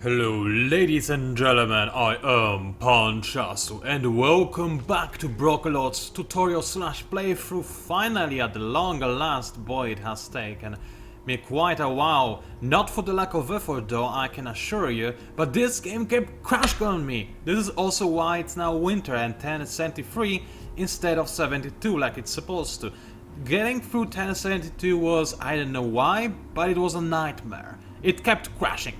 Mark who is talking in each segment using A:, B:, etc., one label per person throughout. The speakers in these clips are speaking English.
A: Hello ladies and gentlemen, I am PANCZASU and welcome back to Brocolot's tutorial slash playthrough. Finally, at the long last, boy, it has taken me quite a while. Not for the lack of effort though, I can assure you, but this game kept crashing on me. This is also why it's now winter and 1073 instead of 72 like it's supposed to. Getting through 1072 was, I don't know why, but it was a nightmare. It kept crashing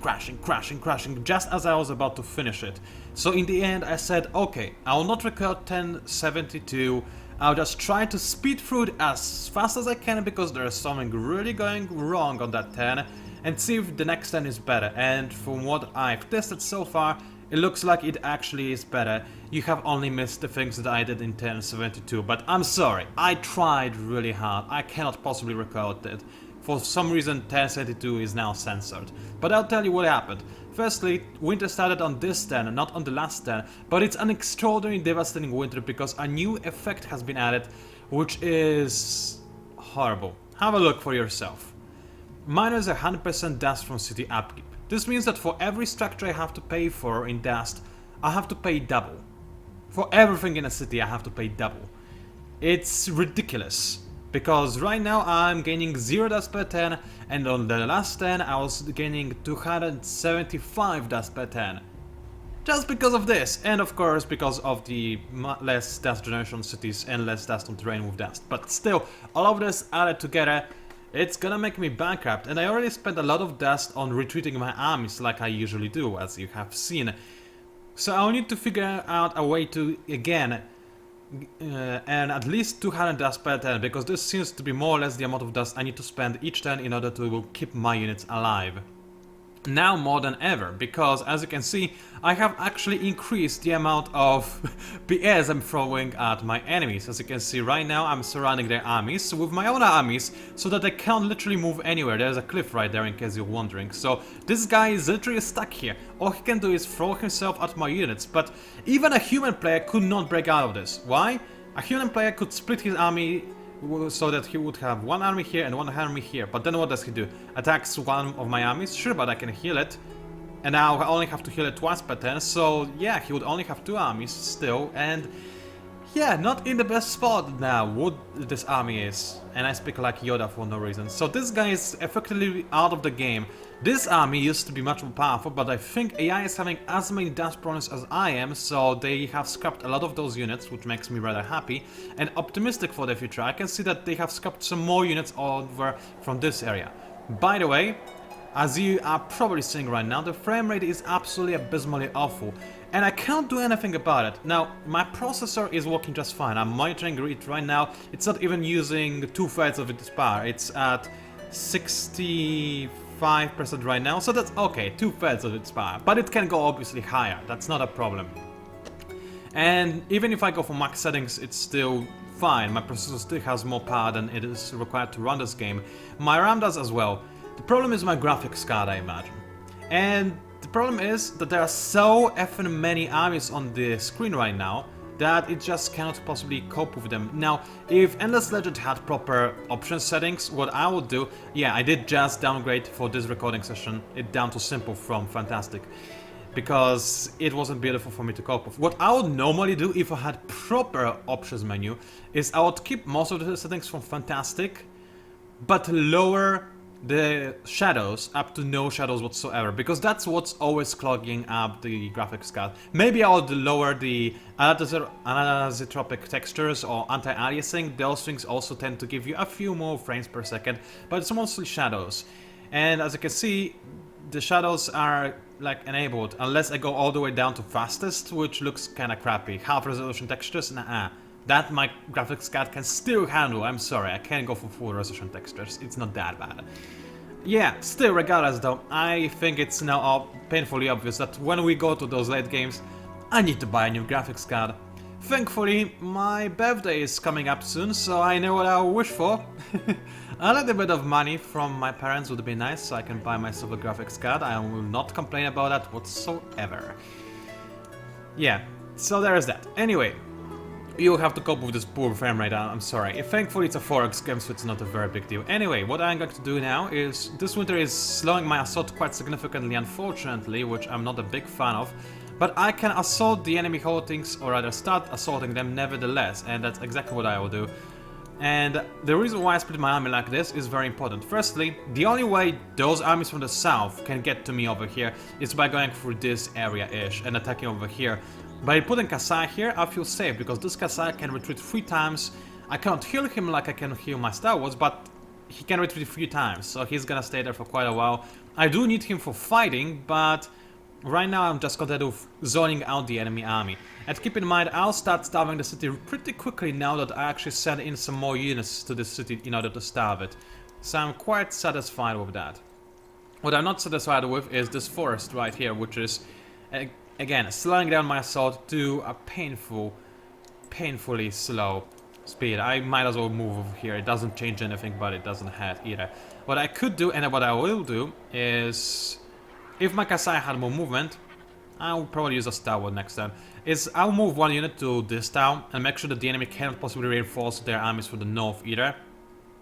A: just as I was about to finish it. So in the end I said, okay, I will not record 1072, I'll just try to speed through it as fast as I can because there is something really going wrong on that 10 and see if the next 10 is better. And from what I've tested so far, it looks like it actually is better. You have only missed the things that I did in 1072, but I'm sorry, I tried really hard, I cannot possibly record it. For some reason 1072 is now censored. But I'll tell you what happened. Firstly, winter started on this 10, not on the last 10, but it's an extraordinarily devastating winter because a new effect has been added, which is horrible. Have a look for yourself. Minus 100% dust from city upkeep. This means that for every structure I have to pay for in dust, I have to pay double. For everything in a city I have to pay double. It's ridiculous. Because right now I'm gaining 0 dust per 10 and on the last 10 I was gaining 275 dust per 10. Just because of this, and of course because of the less dust generation cities and less dust on terrain with dust. But still, all of this added together, it's gonna make me bankrupt, and I already spent a lot of dust on retreating my armies like I usually do, as you have seen. So I'll need to figure out a way to, again, and at least 200 dust per turn, because this seems to be more or less the amount of dust I need to spend each turn in order to keep my units alive. Now more than ever, because as you can see, I have actually increased the amount of PS I'm throwing at my enemies. As you can see right now, I'm surrounding their armies with my own armies, so that they can't literally move anywhere. There's a cliff right there in case you're wondering. So this guy is literally stuck here. All he can do is throw himself at my units, but even a human player could not break out of this. Why? A human player could split his army so that he would have one army here and one army here, but then what does he do? Attacks one of my armies? Sure, but I can heal it. And now I only have to heal it twice per turn, so yeah, he would only have 2 armies still, and yeah, not in the best spot now, what this army is. And I speak like Yoda for no reason. So this guy is effectively out of the game. This army used to be much more powerful, but I think AI is having as many dust problems as I am, so they have scrapped a lot of those units, which makes me rather happy and optimistic for the future. I can see that they have scrapped some more units over from this area. By the way, as you are probably seeing right now, the frame rate is absolutely abysmally awful, and I can't do anything about it. Now, my processor is working just fine. I'm monitoring it right now. It's not even using 2/3 of its power. It's at 65% right now, so that's okay, 2/3 of its power. But it can go obviously higher, that's not a problem. And even if I go for max settings, it's still fine. My processor still has more power than it is required to run this game. My RAM does as well. The problem is my graphics card, I imagine. And the problem is that there are so effing many armies on the screen right now that it just cannot possibly cope with them. Now, if Endless Legend had proper option settings, what I would do, yeah, I did just downgrade for this recording session it down to simple from fantastic, because it wasn't beautiful for me to cope with. What I would normally do if I had proper options menu is I would keep most of the settings from fantastic, but lower the shadows up to no shadows whatsoever, because that's what's always clogging up the graphics card. Maybe I would lower the anisotropic textures or anti-aliasing. Those things also tend to give you a few more frames per second, but it's mostly shadows. And as you can see, the shadows are like enabled unless I go all the way down to fastest, which looks kinda crappy. Half resolution textures, nah. That my graphics card can still handle. I'm sorry, I can't go for full resolution textures, it's not that bad. Yeah, still, regardless though, I think it's now painfully obvious that when we go to those late games, I need to buy a new graphics card. Thankfully, my birthday is coming up soon, so I know what I'll wish for. A little bit of money from my parents would be nice, so I can buy myself a graphics card. I will not complain about that whatsoever. Yeah, so there is that. Anyway, you have to cope with this poor frame rate, I'm sorry. Thankfully it's a 4x game, so it's not a very big deal. Anyway, what I'm going to do now is, this winter is slowing my assault quite significantly, unfortunately, which I'm not a big fan of. But I can assault the enemy holdings, or rather start assaulting them nevertheless, and that's exactly what I will do. And the reason why I split my army like this is very important. Firstly, the only way those armies from the south can get to me over here is by going through this area-ish and attacking over here. By putting Kasai here, I feel safe, because this Kasai can retreat 3 times. I cannot heal him like I can heal my Star Wars, but he can retreat 3 times, so he's gonna stay there for quite a while. I do need him for fighting, but right now I'm just content with zoning out the enemy army. And keep in mind, I'll start starving the city pretty quickly now that I actually send in some more units to the city in order to starve it. So I'm quite satisfied with that. What I'm not satisfied with is this forest right here, which is, again, slowing down my assault to a painfully slow speed. I might as well move over here. It doesn't change anything, but it doesn't hurt either. What I could do, and what I will do, is, if my Kasai had more movement, I'll probably use a Star Wars next time, is I'll move 1 unit to this town and make sure that the enemy cannot possibly reinforce their armies from the north either.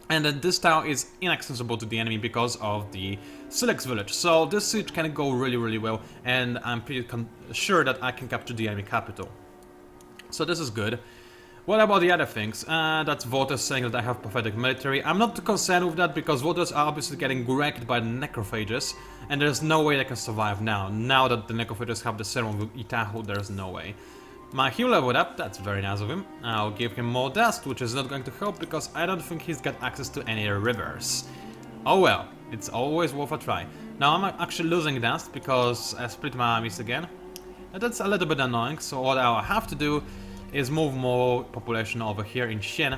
A: And then this town is inaccessible to the enemy because of the Silex village. So this siege can go really well, and I'm pretty sure that I can capture the enemy capital. So this is good. What about the other things? That's voters saying that I have pathetic military. I'm not too concerned with that, because voters are obviously getting wrecked by the Necrophages, and there's no way they can survive now. Now that the Necrophages have the serum with Itahu, there's no way. My hero leveled up, that's very nice of him. I'll give him more dust, which is not going to help, because I don't think he's got access to any rivers. Oh well, it's always worth a try. Now I'm actually losing dust, because I split my armies again. And that's a little bit annoying, so what I'll have to do is move more population over here in Shen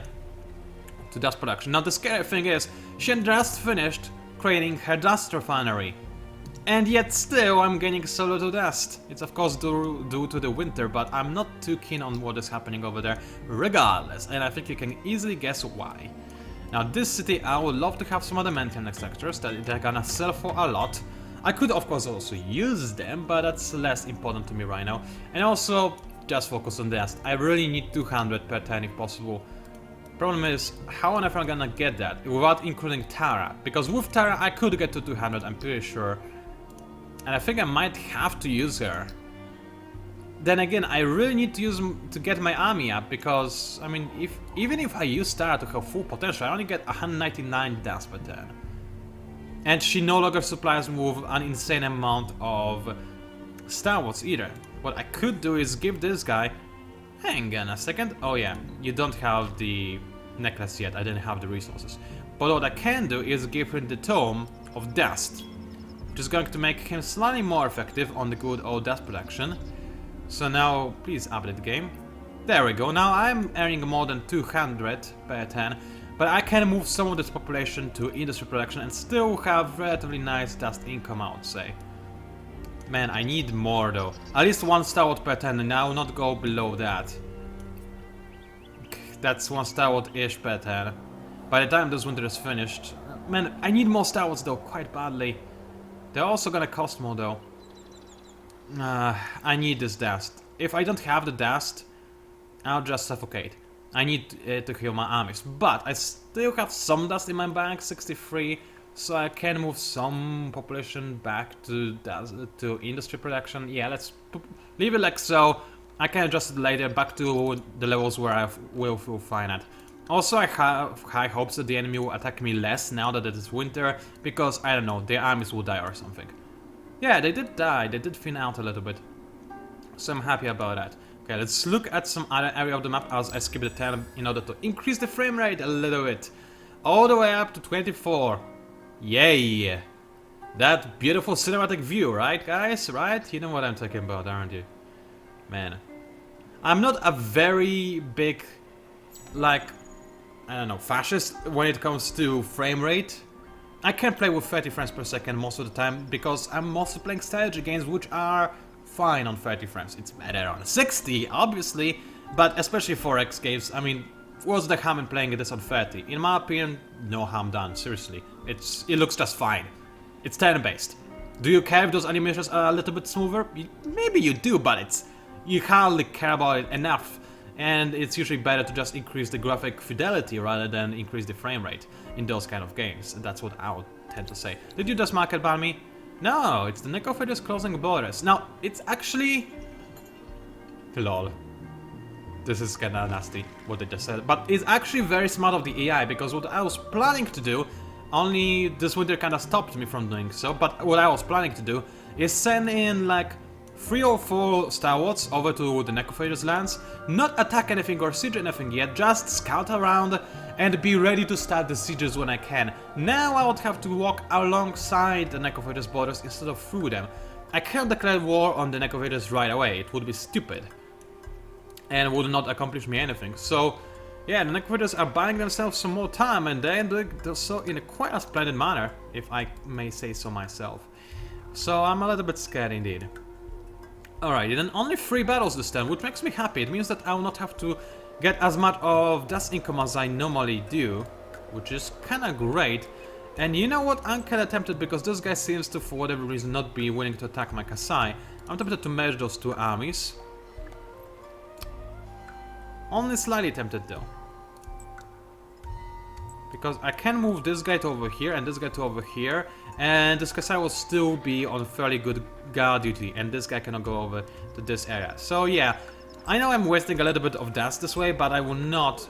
A: to dust production. Now the scary thing is, Shen just finished creating her dust refinery. And yet still I'm gaining so little dust. It's of course due to the winter, but I'm not too keen on what is happening over there regardless, and I think you can easily guess why. Now this city, I would love to have some adamantium extractors that they're gonna sell for a lot. I could of course also use them, but that's less important to me right now. And also, just focus on dust. I really need 200 per turn if possible. Problem is, how on earth am I gonna get that without including Tara? Because with Tara I could get to 200, I'm pretty sure. And I think I might have to use her. Then again, I really need to use to get my army up, because, I mean, even if I use Tara to her full potential, I only get 199 dust per turn. And she no longer supplies me with an insane amount of Star Wars either. What I could do is give this guy... Hang on a second. Oh yeah, you don't have the necklace yet, I didn't have the resources. But what I can do is give him the Tome of Dust, which is going to make him slightly more effective on the good old dust production. So now, please update the game. There we go, now I'm earning more than 200 per turn, but I can move some of this population to industry production and still have relatively nice dust income, I would say. Man, I need more though. At least 1 Star Wars per turn, and I will not go below that. That's 1 Star Wars-ish per turn. By the time this winter is finished... Man, I need more Star Wars though, quite badly. They're also gonna cost more though. I need this dust. If I don't have the dust, I'll just suffocate. I need to heal my armies. But I still have some dust in my bank, 63. So I can move some population back to industry production. Yeah, let's leave it like so. I can adjust it later back to the levels where I will feel fine at. Also, I have high hopes that the enemy will attack me less now that it is winter, because, I don't know, their armies will die or something. Yeah, they did die, they did thin out a little bit. So I'm happy about that. Okay, let's look at some other area of the map as I skip the turn in order to increase the frame rate a little bit. All the way up to 24. Yay! That beautiful cinematic view, right guys? Right? You know what I'm talking about, aren't you? Man. I'm not a very big, like, I don't know, fascist when it comes to frame rate. I can't play with 30 frames per second most of the time, because I'm mostly playing strategy games which are fine on 30 frames. It's better on 60, obviously, but especially 4X games, I mean, what's the harm in playing this on 30? In my opinion, no harm done, seriously. It looks just fine. It's turn-based. Do you care if those animations are a little bit smoother? Maybe you do, but you hardly care about it enough and it's usually better to just increase the graphic fidelity rather than increase the frame rate in those kind of games. That's what I would tend to say. Did you just market ban me? No, it's the Necrophages closing borders. Now, it's actually... Lol. This is kinda nasty, what they just said. But it's actually very smart of the AI, because what I was planning to do, only this winter kinda stopped me from doing so, but what I was planning to do is send in like 3 or 4 stalwarts over to the Necrophages lands, not attack anything or siege anything yet, just scout around and be ready to start the sieges when I can. Now I would have to walk alongside the Necrophages borders instead of through them. I can't declare war on the Necrophages right away, it would be stupid. And would not accomplish me anything. So, yeah, the Necrophages are buying themselves some more time, and they're doing so in a quite a splendid manner, if I may say so myself. So I'm a little bit scared indeed. Alright, then only 3 battles this time, which makes me happy. It means that I will not have to get as much of dust income as I normally do, which is kinda great. And you know what? I'm kinda tempted, because this guy seems to, for whatever reason, not be willing to attack my Kasai. I'm tempted to merge those 2 armies. Only slightly tempted though. Because I can move this guy to over here and this guy to over here, and this Kasai will still be on fairly good guard duty, and this guy cannot go over to this area. So yeah, I know I'm wasting a little bit of dust this way, but I will not...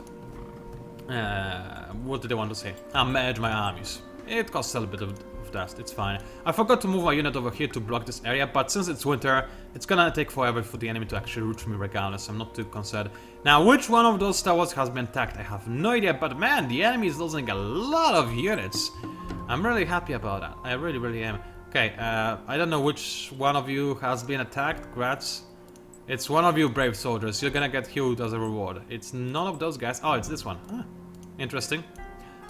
A: what did I want to say? Merge my armies. It costs a little bit of dust, it's fine. I forgot to move my unit over here to block this area, but since it's winter, it's gonna take forever for the enemy to actually reach me regardless, I'm not too concerned. Now, which one of those towers has been attacked? I have no idea, but man, the enemy is losing a lot of units. I'm really happy about that, I really am. Okay, I don't know which one of you has been attacked, Grats. It's one of you brave soldiers, you're gonna get healed as a reward. It's none of those guys. Oh, it's this one. Huh. Interesting.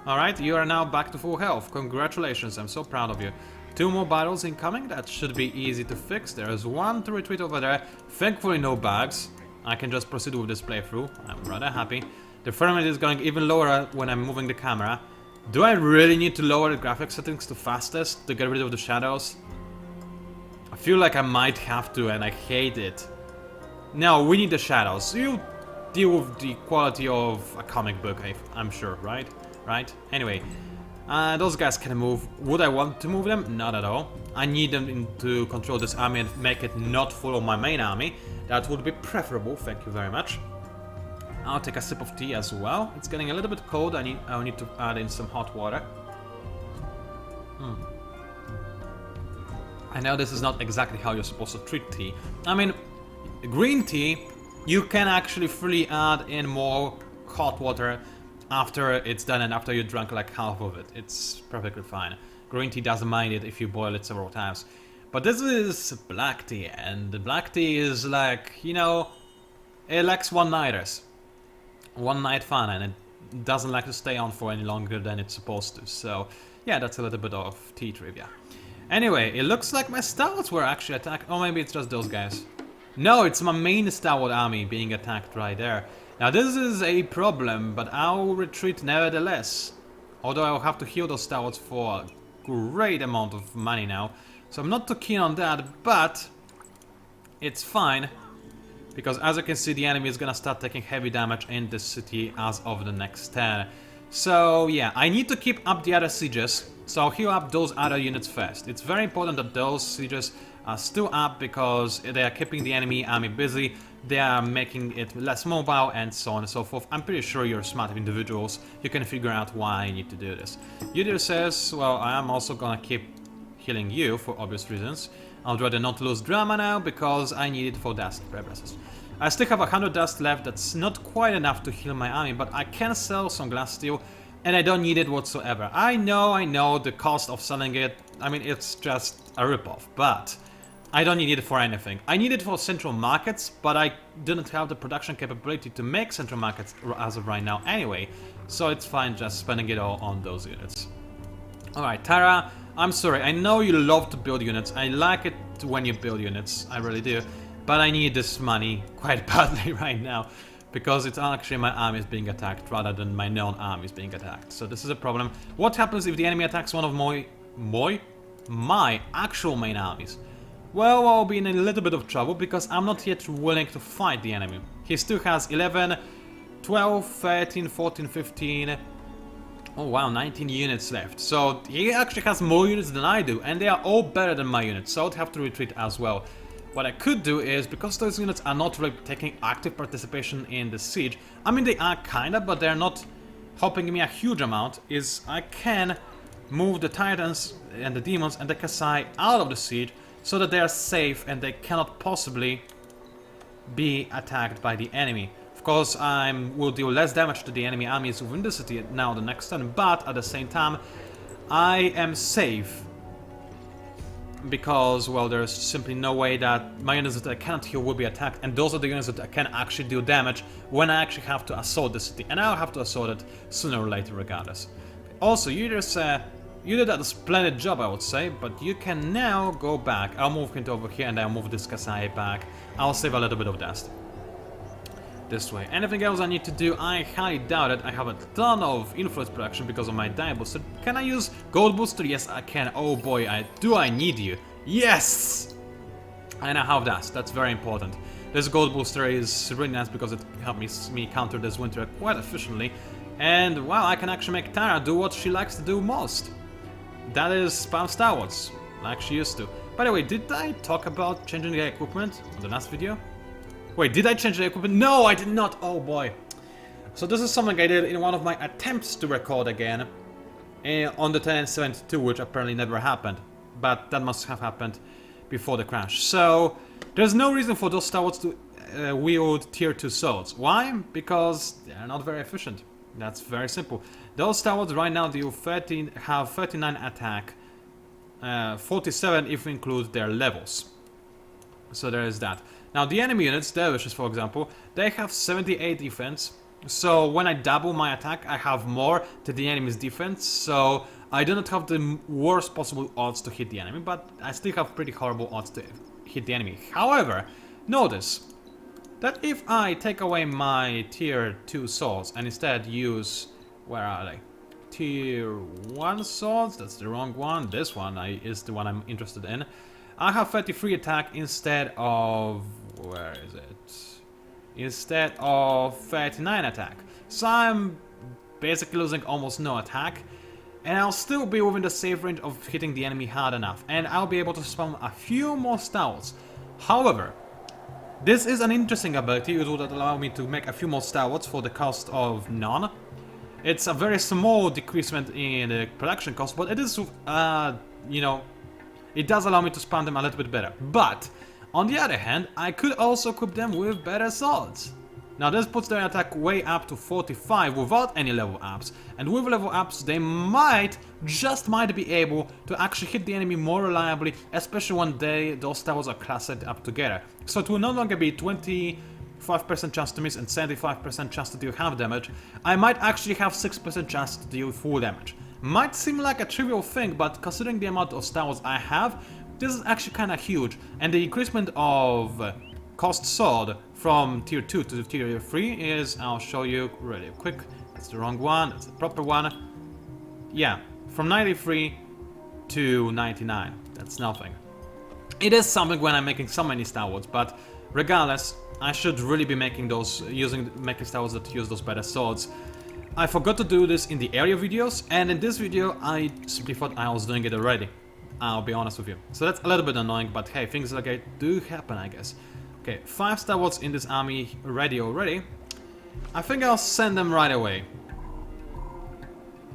A: Alright, you are now back to full health. Congratulations, I'm so proud of you. 2 more battles incoming, that should be easy to fix. There is 1 to retreat over there. Thankfully no bugs. I can just proceed with this playthrough. I'm rather happy. The frame rate is going even lower when I'm moving the camera. Do I really need to lower the graphics settings to fastest to get rid of the shadows? I feel like I might have to, and I hate it. No, we need the shadows. You deal with the quality of a comic book, I'm sure, right? Right? Anyway, those guys can move. Would I want to move them? Not at all. I need them to control this army and make it not follow my main army. That would be preferable, thank you very much. I'll take a sip of tea as well. It's getting a little bit cold, I'll need to add in some hot water. I know this is not exactly how you're supposed to treat tea. I mean, green tea, you can actually freely add in more hot water after it's done and after you drank like half of it. It's perfectly fine. Green tea doesn't mind it if you boil it several times. But this is black tea, and the black tea is like, you know, it likes one-nighters. One-night fun, and it doesn't like to stay on for any longer than it's supposed to. So, yeah, that's a little bit of tea trivia. Anyway, it looks like my stalwarts were actually attacked. Oh, maybe it's just those guys. No, it's my main stalwart army being attacked right there. Now this is a problem, but I'll retreat nevertheless. Although I'll have to heal those stalwarts for a great amount of money now. So I'm not too keen on that, but it's fine. Because as you can see, the enemy is gonna start taking heavy damage in this city as of the next turn. So yeah, I need to keep up the other sieges. So I'll heal up those other units first. It's very important that those sieges are still up because they are keeping the enemy army busy. They are making it less mobile and so on and so forth. I'm pretty sure you're smart individuals. You can figure out why I need to do this. Yudir says, well, I am also gonna keep healing you for obvious reasons. I'll rather not lose drama now because I need it for dust purposes. I still have 100 dust left. That's not quite enough to heal my army, but I can sell some glass steel and I don't need it whatsoever. I know the cost of selling it, I mean, it's just a ripoff, but I don't need it for anything. I need it for central markets, but I didn't have the production capability to make central markets as of right now anyway, so it's fine just spending it all on those units. Alright, Tara, I'm sorry, I know you love to build units, I like it when you build units, I really do, but I need this money quite badly right now, because it's actually my armies being attacked rather than my known armies being attacked, so this is a problem. What happens if the enemy attacks one of my actual main armies? well, I'll be in a little bit of trouble because I'm not yet willing to fight the enemy. He still has 11, 12, 13, 14, 15... Oh wow, 19 units left. So he actually has more units than I do, and they are all better than my units, so I'd have to retreat as well. What I could do is, because those units are not really taking active participation in the siege, I mean they are kinda, but they're not helping me a huge amount, is I can move the Titans and the Demons and the Kasai out of the siege so that they are safe and they cannot possibly be attacked by the enemy. Of course, I will deal less damage to the enemy armies within the city now the next turn, but at the same time, I am safe. Because, well, there's simply no way that my units that I cannot heal will be attacked, and those are the units that I can actually do damage when I actually have to assault the city, and I'll have to assault it sooner or later regardless. Also, you did a splendid job, I would say, but you can now go back. I'll move it over here and I'll move this Kasai back. I'll save a little bit of dust. This way. Anything else I need to do? I highly doubt it. I have a ton of influence production because of my die booster. Can I use gold booster? Yes, I can. Oh boy, I need you. Yes! And I have dust. That's very important. This gold booster is really nice because it helps me counter this winter quite efficiently. And, well, I can actually make Tara do what she likes to do most. That is spam Star Wars, like she used to. By the way, did I talk about changing the equipment on the last video? Wait, did I change the equipment? No, I did not! Oh boy. So this is something I did in one of my attempts to record again on the 1072, which apparently never happened. But that must have happened before the crash. So, there's no reason for those Star Wars to wield tier 2 swords. Why? Because they're not very efficient. That's very simple. Those Star Wars right now do have 39 attack, 47 if we include their levels. So there is that. Now the enemy units, dervishes for example, they have 78 defense. So when I double my attack, I have more to the enemy's defense. So I do not have the worst possible odds to hit the enemy, but I still have pretty horrible odds to hit the enemy. However, notice that if I take away my tier 2 swords and instead use, where are they? Tier 1 swords, that's the wrong one. This one is the one I'm interested in. I have 33 attack instead of, where is it? Instead of 39 attack. So I'm basically losing almost no attack. And I'll still be within the safe range of hitting the enemy hard enough. And I'll be able to spam a few more Star Wars. However, this is an interesting ability. It would allow me to make a few more Star Wars for the cost of none. It's a very small decreasement in the production cost, but it is, you know, it does allow me to spam them a little bit better. But, on the other hand, I could also equip them with better swords. Now this puts their attack way up to 45 without any level ups, and with level ups they just might be able to actually hit the enemy more reliably, especially when those towers are classed up together. So it will no longer be 25% chance to miss and 75% chance to deal half damage. I might actually have 6% chance to deal full damage. Might seem like a trivial thing, but considering the amount of Star Wars I have, this is actually kinda huge, and the increasement of cost sword from tier 2 to tier 3 is, I'll show you really quick, that's the wrong one, that's the proper one. Yeah, from 93 to 99, that's nothing. It is something when I'm making so many Star Wars, but regardless, I should really be making making Star Wars that use those better swords. I forgot to do this in the area videos, and in this video I simply thought I was doing it already. I'll be honest with you. So that's a little bit annoying, but hey, things like that do happen, I guess. Okay, 5 Star Wars in this army ready already. I think I'll send them right away.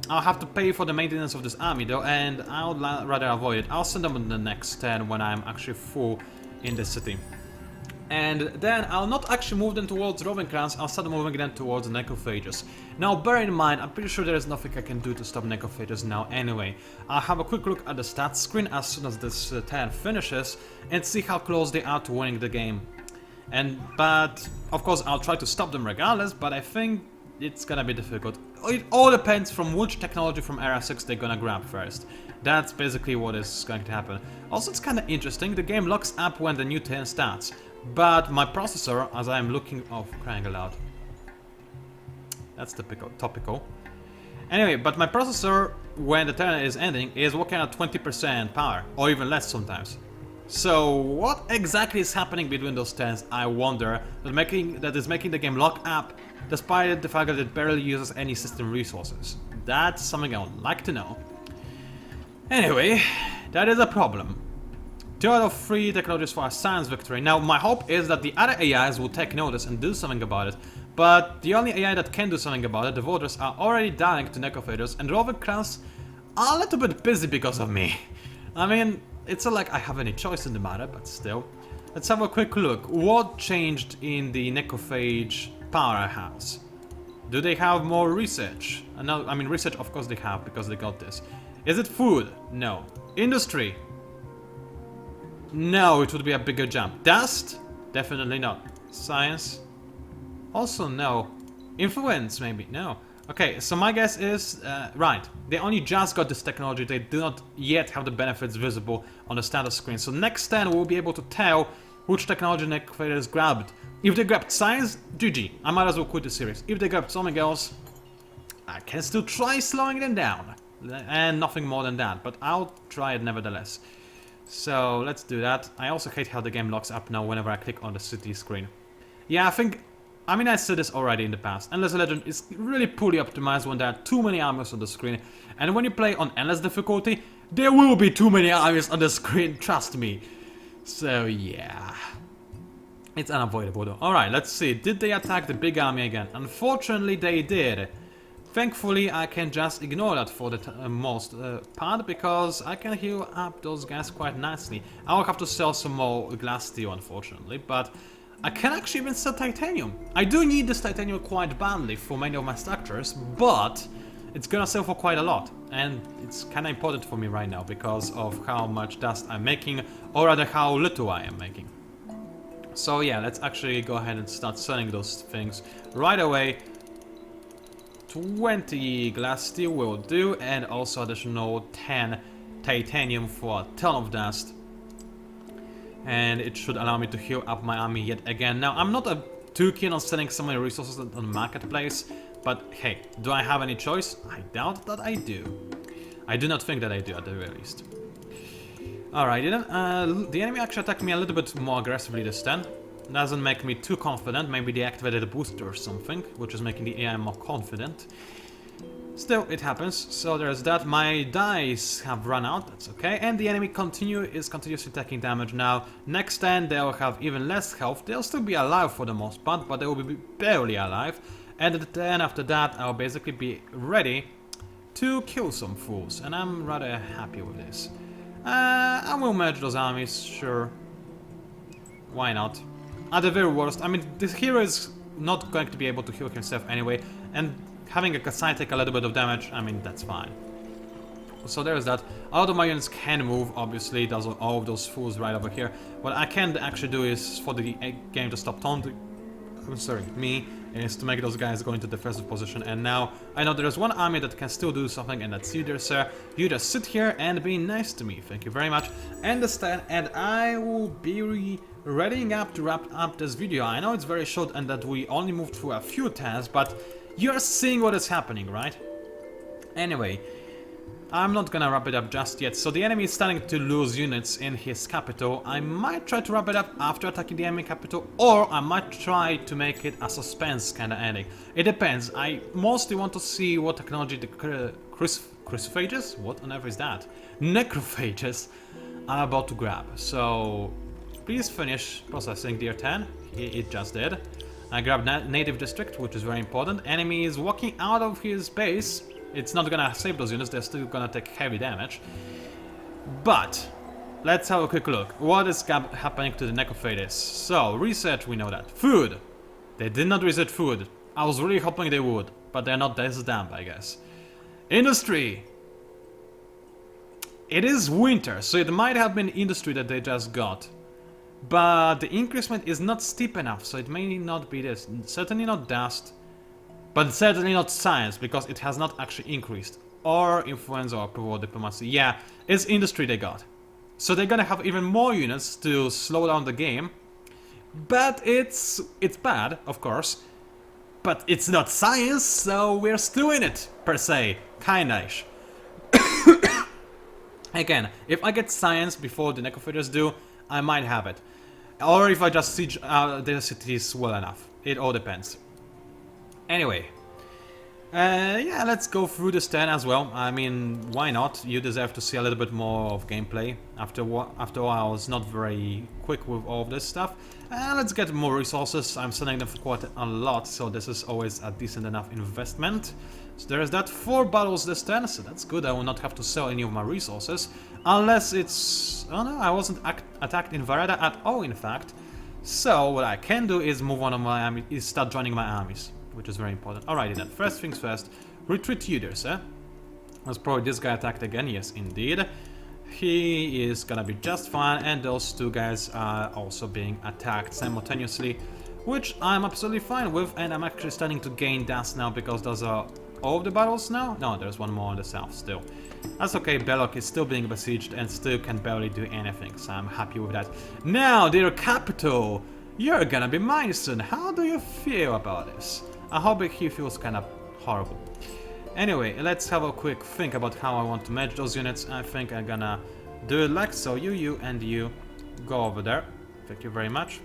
A: I'll have to pay for the maintenance of this army though, and I would rather avoid it. I'll send them on the next turn when I'm actually full in the city. And then I'll not actually move them towards roving clans, I'll start moving them towards Necrophages. Now bear in mind, I'm pretty sure there is nothing I can do to stop Necrophages now anyway. I'll have a quick look at the stats screen as soon as this turn finishes and see how close they are to winning the game. But of course I'll try to stop them regardless, but I think it's gonna be difficult. It all depends from which technology from Era 6 they're gonna grab first. That's basically what is going to happen. Also, it's kinda interesting, the game locks up when the new turn starts. But my processor, as I am looking... oh, crying aloud. That's topical. Anyway, but my processor, when the turn is ending, is working at 20% power, or even less sometimes. So what exactly is happening between those turns, I wonder, that is making the game lock up, despite the fact that it barely uses any system resources? That's something I would like to know. Anyway, that is a problem. 2 out of 3 technologies for a science victory. Now, my hope is that the other AIs will take notice and do something about it, but the only AI that can do something about it, the voters, are already dying to necrophages, and the roving class are a little bit busy because of me. I mean, it's not like I have any choice in the matter, but still. Let's have a quick look. What changed in the necrophage powerhouse? Do they have more research? No, I mean, research of course they have, because they got this. Is it food? No. Industry? No, it would be a bigger jump. Dust? Definitely not. Science? Also no. Influence maybe? No. Okay, so my guess is, right, they only just got this technology, they do not yet have the benefits visible on the status screen. So next turn we'll be able to tell which technology Necrophages grabbed. If they grabbed science, GG, I might as well quit the series. If they grabbed something else, I can still try slowing them down. And nothing more than that, but I'll try it nevertheless. So let's do that. I also hate how the game locks up now whenever I click on the city screen. Yeah, I mean, I said this already in the past. Endless Legend is really poorly optimized when there are too many armies on the screen. And when you play on endless difficulty, there will be too many armies on the screen, trust me. So yeah. It's unavoidable though. Alright, let's see. Did they attack the big army again? Unfortunately, they did. Thankfully, I can just ignore that for the most part, because I can heal up those guys quite nicely. I will have to sell some more glass steel, unfortunately, but I can actually even sell titanium. I do need this titanium quite badly for many of my structures, but it's gonna sell for quite a lot. And it's kinda important for me right now, because of how much dust I'm making, or rather how little I am making. So yeah, let's actually go ahead and start selling those things right away. 20 glass steel will do, and also additional 10 titanium for a ton of dust. And it should allow me to heal up my army yet again. Now, I'm not too keen on selling so many resources on the marketplace, but hey, do I have any choice? I doubt that I do. I do not think that I do, at the very least. Alright, the enemy actually attacked me a little bit more aggressively this turn. Doesn't make me too confident. Maybe they activated a booster or something, which is making the AI more confident. Still, it happens. So there's that. My dice have run out. That's okay. And the enemy is continuously taking damage now. Next turn, they'll have even less health. They'll still be alive for the most part, but they will be barely alive. And the turn after that, I'll basically be ready to kill some fools. And I'm rather happy with this. I will merge those armies, sure. Why not? At the very worst, I mean, this hero is not going to be able to heal himself anyway, and having a Kasai take a little bit of damage, I mean, that's fine. So there's that. All of my units can move, obviously, there's all of those fools right over here. What I can actually do is for the game to stop taunting, is to make those guys go into defensive position. And now I know there's one army that can still do something, and that's you there, sir. You just sit here and be nice to me. Thank you very much. Understand, and I will be readying up to wrap up this video. I know it's very short and that we only moved through a few tasks, but you're seeing what is happening, right? Anyway, I'm not gonna wrap it up just yet. So the enemy is starting to lose units in his capital. I might try to wrap it up after attacking the enemy capital, or I might try to make it a suspense kind of ending. It depends. I mostly want to see what technology the crucifrages? What on earth is that? Necrophages are about to grab. So please finish processing, dear 10. It just did. I grabbed native district, which is very important. Enemy is walking out of his base. It's not gonna save those units, they're still gonna take heavy damage. But let's have a quick look. What is happening to the Necrophages? So, research, we know that. Food. They did not research food. I was really hoping they would, but they're not this damp, I guess. Industry. It is winter, so it might have been industry that they just got. But the increment is not steep enough, so it may not be this. Certainly not dust. But certainly not science, because it has not actually increased. Or influence or approval diplomacy. Yeah, it's industry they got. So they're gonna have even more units to slow down the game. But it's bad, of course. But it's not science, so we're still in it, per se. Kinda-ish. Again, if I get science before the Necrophages do, I might have it. Or if I just siege the cities well enough. It all depends. Anyway. Yeah, let's go through this turn as well. I mean, why not? You deserve to see a little bit more of gameplay. After all, I was not very quick with all of this stuff. Let's get more resources. I'm selling them for quite a lot, so this is always a decent enough investment. So there is that. 4 battles this turn, so that's good. I will not have to sell any of my resources. Unless it's... Oh no, I wasn't attacked in Varada at all, in fact. So what I can do is move on to my army, is start joining my armies, which is very important. Alrighty then, first things first, retreat you there, sir. Was probably this guy attacked again, yes indeed. He is gonna be just fine, and those 2 guys are also being attacked simultaneously, which I'm absolutely fine with, and I'm actually starting to gain dust now because those are all of the battles now? No, there's one more in the south still. That's okay, Belloc is still being besieged and still can barely do anything, so I'm happy with that. Now, dear capital, you're gonna be mine soon. How do you feel about this? I hope he feels kind of horrible. Anyway, let's have a quick think about how I want to match those units. I think I'm gonna do it like so. You, and you go over there. Thank you very much.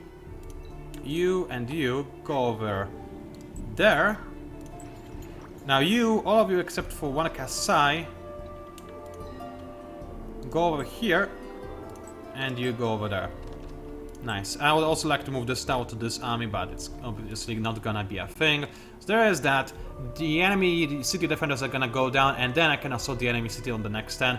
A: You and you go over there. Now you, all of you except for one Kasai, go over here. And you go over there. Nice. I would also like to move this tower to this army, but it's obviously not gonna be a thing. So there is that. The enemy city defenders are gonna go down, and then I can assault the enemy city on the next turn.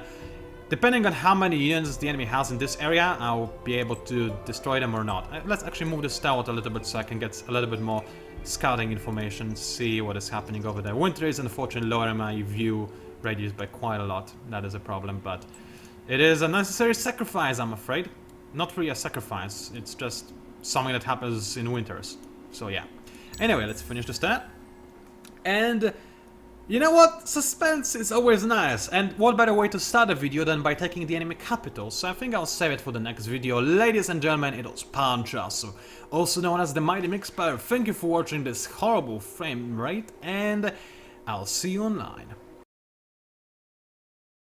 A: Depending on how many units the enemy has in this area, I'll be able to destroy them or not. Let's actually move this tower a little bit so I can get a little bit more scouting information, see what is happening over there. Winter is unfortunately lowering my view radius by quite a lot. That is a problem, but it is a necessary sacrifice, I'm afraid. Not really a sacrifice, it's just something that happens in winters. So yeah. Anyway, let's finish this turn. And you know what? Suspense is always nice. And what better way to start a video than by taking the enemy capital? So I think I'll save it for the next video. Ladies and gentlemen, it was PANCZASU, also known as the Mighty Mixper. Thank you for watching this horrible frame rate, and I'll see you online.